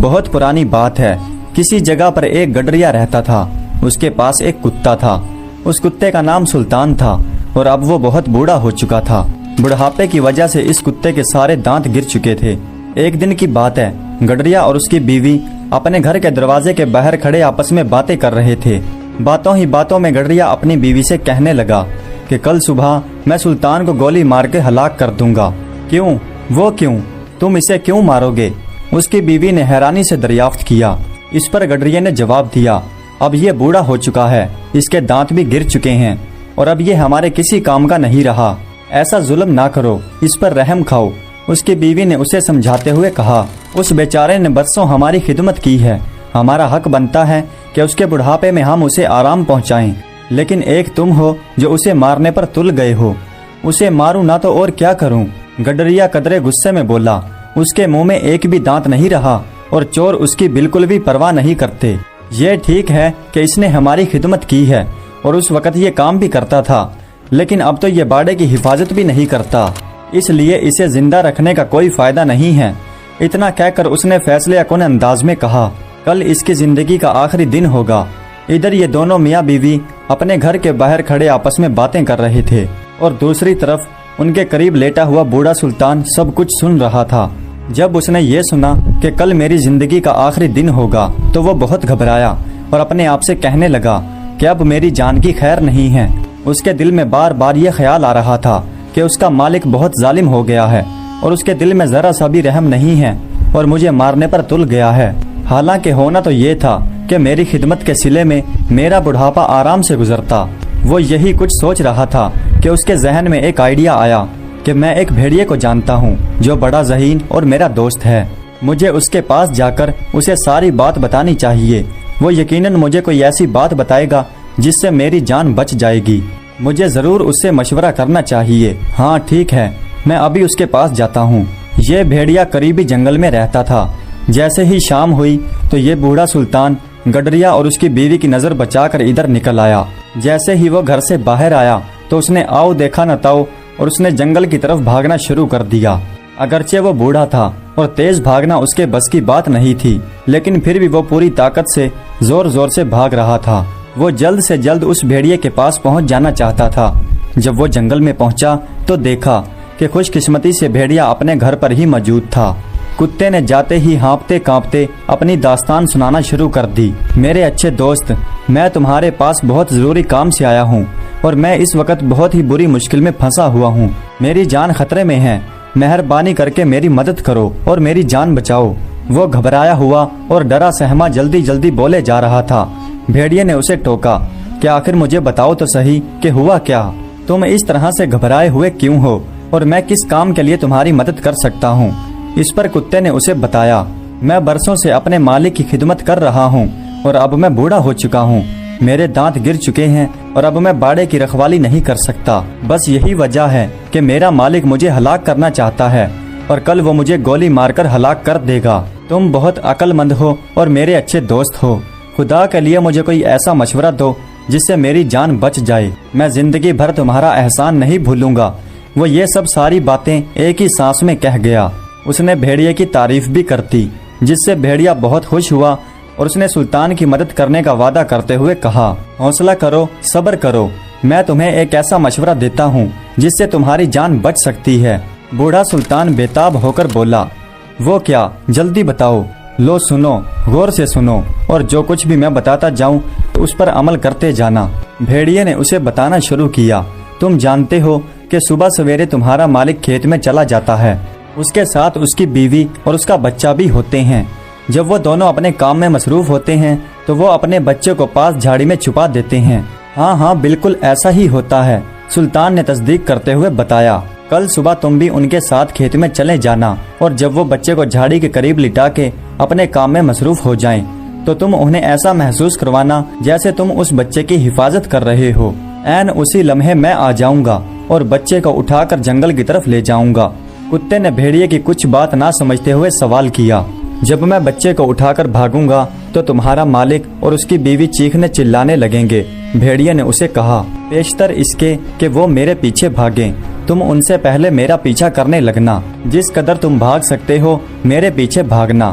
بہت پرانی بات ہے، کسی جگہ پر ایک گڈریا رہتا تھا۔ اس کے پاس ایک کتا تھا۔ اس کتے کا نام سلطان تھا اور اب وہ بہت بوڑھا ہو چکا تھا۔ بڑھاپے کی وجہ سے اس کتے کے سارے دانت گر چکے تھے۔ ایک دن کی بات ہے، گڈریا اور اس کی بیوی اپنے گھر کے دروازے کے باہر کھڑے آپس میں باتیں کر رہے تھے۔ باتوں ہی باتوں میں گڈریا اپنی بیوی سے کہنے لگا کہ کل صبح میں سلطان کو گولی مار کے ہلاک کر دوں گا۔ کیوں؟ وہ کیوں؟ تم اسے کیوں مارو گے؟ اس کی بیوی نے حیرانی سے دریافت کیا۔ اس پر گڈریا نے جواب دیا، اب یہ بوڑھا ہو چکا ہے، اس کے دانت بھی گر چکے ہیں اور اب یہ ہمارے کسی کام کا نہیں رہا۔ ایسا ظلم نہ کرو، اس پر رحم کھاؤ۔ اس کی بیوی نے اسے سمجھاتے ہوئے کہا، اس بیچارے نے برسوں ہماری خدمت کی ہے، ہمارا حق بنتا ہے کہ اس کے بڑھاپے میں ہم اسے آرام پہنچائیں، لیکن ایک تم ہو جو اسے مارنے پر تل گئے ہو۔ اسے ماروں نہ تو اور کیا کروں؟ گڈریا قدرے غصے میں بولا۔ اس کے منہ میں ایک بھی دانت نہیں رہا اور چور اس کی بالکل بھی پرواہ نہیں کرتے۔ یہ ٹھیک ہے کہ اس نے ہماری خدمت کی ہے اور اس وقت یہ کام بھی کرتا تھا، لیکن اب تو یہ باڑے کی حفاظت بھی نہیں کرتا، اس لیے اسے زندہ رکھنے کا کوئی فائدہ نہیں ہے۔ اتنا کہہ کر اس نے فیصلے کن انداز میں کہا، کل اس کی زندگی کا آخری دن ہوگا۔ ادھر یہ دونوں میاں بیوی اپنے گھر کے باہر کھڑے آپس میں باتیں کر رہے تھے اور دوسری طرف ان کے قریب لیٹا ہوا بوڑھا سلطان سب کچھ سن رہا تھا۔ جب اس نے یہ سنا کہ کل میری زندگی کا آخری دن ہوگا تو وہ بہت گھبرایا اور اپنے آپ سے کہنے لگا کہ اب میری جان کی خیر نہیں ہے۔ اس کے دل میں بار بار یہ خیال آ رہا تھا کہ اس کا مالک بہت ظالم ہو گیا ہے اور اس کے دل میں ذرا سا بھی رحم نہیں ہے اور مجھے مارنے پر تل گیا ہے۔ حالانکہ ہونا تو یہ تھا کہ میری خدمت کے صلے میں میرا بڑھاپا آرام سے گزرتا۔ وہ یہی کچھ سوچ رہا تھا کہ اس کے ذہن میں ایک آئیڈیا آیا کہ میں ایک بھیڑیے کو جانتا ہوں جو بڑا ذہین اور میرا دوست ہے۔ مجھے اس کے پاس جا کر اسے ساری بات بتانی چاہیے۔ وہ یقیناً مجھے کوئی ایسی بات بتائے گا جس سے میری جان بچ جائے گی۔ مجھے ضرور اس سے مشورہ کرنا چاہیے۔ ہاں ٹھیک ہے، میں ابھی اس کے پاس جاتا ہوں۔ یہ بھیڑیا قریبی جنگل میں رہتا تھا۔ جیسے ہی شام ہوئی تو یہ بوڑھا سلطان گڈریا اور اس کی بیوی کی نظر بچا کر ادھر نکل آیا۔ جیسے ہی وہ گھر سے باہر آیا تو اس نے آؤ دیکھا نہ تاؤ اور اس نے جنگل کی طرف بھاگنا شروع کر دیا۔ اگرچہ وہ بوڑھا تھا اور تیز بھاگنا اس کے بس کی بات نہیں تھی، لیکن پھر بھی وہ پوری طاقت سے زور زور سے بھاگ رہا تھا۔ وہ جلد سے جلد اس بھیڑیے کے پاس پہنچ جانا چاہتا تھا۔ جب وہ جنگل میں پہنچا تو دیکھا کہ خوش قسمتی سے بھیڑیا اپنے گھر پر ہی موجود تھا۔ کتے نے جاتے ہی ہانپتے کانپتے اپنی داستان سنانا شروع کر دی۔ میرے اچھے دوست، میں تمہارے پاس بہت ضروری کام سے آیا ہوں اور میں اس وقت بہت ہی بری مشکل میں پھنسا ہوا ہوں۔ میری جان خطرے میں ہے، مہربانی کر کے میری مدد کرو اور میری جان بچاؤ۔ وہ گھبرایا ہوا اور ڈرا سہما جلدی جلدی بولے جا رہا تھا۔ بھیڑیے نے اسے ٹوکا کہ آخر مجھے بتاؤ تو صحیح کہ ہوا کیا؟ تم اس طرح سے گھبرائے ہوئے کیوں ہو اور میں کس کام کے لیے تمہاری مدد کر سکتا ہوں؟ اس پر کتے نے اسے بتایا، میں برسوں سے اپنے مالک کی خدمت کر رہا ہوں اور اب میں بوڑھا ہو چکا ہوں، میرے دانت گر چکے ہیں اور اب میں باڑے کی رکھوالی نہیں کر سکتا۔ بس یہی وجہ ہے کہ میرا مالک مجھے ہلاک کرنا چاہتا ہے اور کل وہ مجھے گولی مار کر ہلاک کر دے گا۔ تم بہت عقل مند ہو اور میرے اچھے دوست ہو، خدا کے لیے مجھے کوئی ایسا مشورہ دو جس سے میری جان بچ جائے۔ میں زندگی بھر تمہارا احسان نہیں بھولوں گا۔ وہ یہ سب ساری باتیں ایک ہی سانس میں کہہ گیا۔ اس نے بھیڑیے کی تعریف بھی کرتی، جس سے بھیڑیا بہت خوش ہوا اور اس نے سلطان کی مدد کرنے کا وعدہ کرتے ہوئے کہا، حوصلہ کرو، صبر کرو، میں تمہیں ایک ایسا مشورہ دیتا ہوں جس سے تمہاری جان بچ سکتی ہے۔ بوڑھا سلطان بےتاب ہو کر بولا، وہ کیا؟ جلدی بتاؤ۔ لو سنو، غور سے سنو اور جو کچھ بھی میں بتاتا جاؤں اس پر عمل کرتے جانا۔ بھیڑیے نے اسے بتانا شروع کیا، تم جانتے ہو کہ صبح سویرے تمہارا مالک کھیت میں چلا جاتا ہے، اس کے ساتھ اس کی بیوی اور اس کا بچہ بھی ہوتے ہیں۔ جب وہ دونوں اپنے کام میں مصروف ہوتے ہیں تو وہ اپنے بچے کو پاس جھاڑی میں چھپا دیتے ہیں۔ ہاں ہاں بالکل ایسا ہی ہوتا ہے، سلطان نے تصدیق کرتے ہوئے بتایا۔ کل صبح تم بھی ان کے ساتھ کھیت میں چلے جانا اور جب وہ بچے کو جھاڑی کے قریب لٹا کے اپنے کام میں مصروف ہو جائیں تو تم انہیں ایسا محسوس کروانا جیسے تم اس بچے کی حفاظت کر رہے ہو۔ عین اسی لمحے میں آ جاؤں گا اور بچے کو اٹھا کر جنگل کی طرف لے جاؤں گا۔ کتے نے بھیڑیے کی کچھ بات نہ سمجھتے ہوئے سوال کیا، جب میں بچے کو اٹھا کر بھاگوں گا تو تمہارا مالک اور اس کی بیوی چیخنے چلانے لگیں گے۔ بھیڑیے نے اسے کہا، پیشتر اس کے کہ وہ میرے پیچھے بھاگیں، تم ان سے پہلے میرا پیچھا کرنے لگنا۔ جس قدر تم بھاگ سکتے ہو میرے پیچھے بھاگنا،